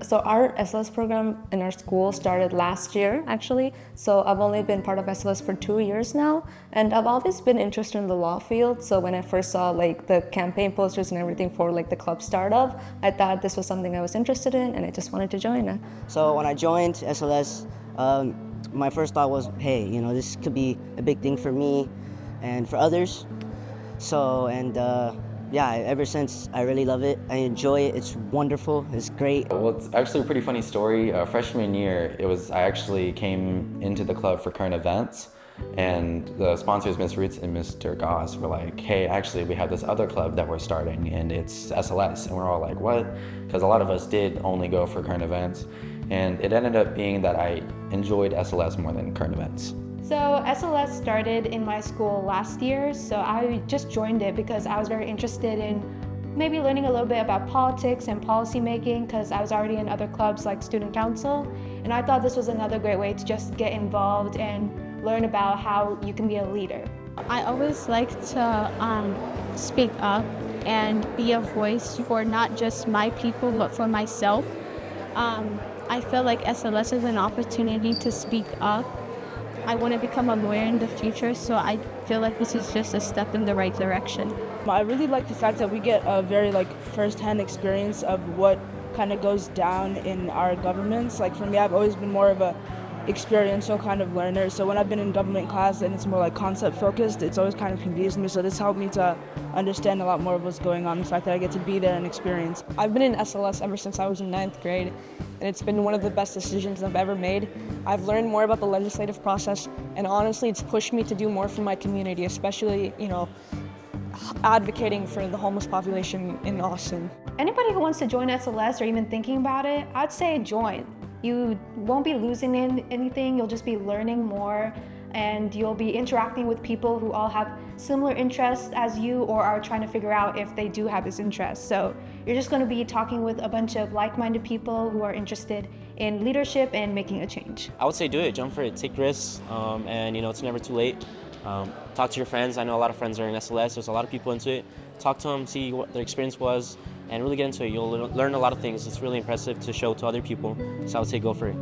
So our SLS program in our school started last year, actually. So I've only been part of SLS for 2 years now, and I've always been interested in the law field. So when I first saw like the campaign posters and everything for like the club startup, I thought this was something I was interested in, and I just wanted to join it. So when I joined SLS, my first thought was, hey, this could be a big thing for me and for others. So, yeah, ever since I really love it. I enjoy it. It's wonderful. It's great. Well, it's actually a pretty funny story. Freshman year, I actually came into the club for current events, and the sponsors, Ms. Roots and Mr. Goss, were like, hey, actually, we have this other club that we're starting, and it's SLS. And we're all like, what? Because a lot of us did only go for current events. And it ended up being that I enjoyed SLS more than current events. So SLS started in my school last year, so I just joined it because I was very interested in maybe learning a little bit about politics and policy making, because I was already in other clubs like student council, and I thought this was another great way to just get involved and learn about how you can be a leader. I always like to speak up and be a voice for not just my people but for myself. I feel like SLS is an opportunity to speak up. I want to become a lawyer in the future, so I feel like this is just a step in the right direction. I really like the fact that we get a very first-hand experience of what kind of goes down in our governments. Like for me, I've always been more of a experiential kind of learner, so when I've been in government class and it's more like concept focused, it's always kind of confused me, so this helped me to understand a lot more of what's going on, the fact that I get to be there and experience. I've been in SLS ever since I was in 9th grade, and it's been one of the best decisions I've ever made. I've learned more about the legislative process, and honestly, it's pushed me to do more for my community, especially, advocating for the homeless population in Austin. Anybody who wants to join SLS or even thinking about it, I'd say join. You won't be losing anything, you'll just be learning more, and you'll be interacting with people who all have similar interests as you or are trying to figure out if they do have this interest. So you're just going to be talking with a bunch of like-minded people who are interested in leadership and making a change. I would say do it, jump for it, take risks, and it's never too late. Talk to your friends. I know a lot of friends are in SLS, there's a lot of people into it. Talk to them, see what their experience was, and really get into it. You'll learn a lot of things. It's really impressive to show to other people, so I would say go for it.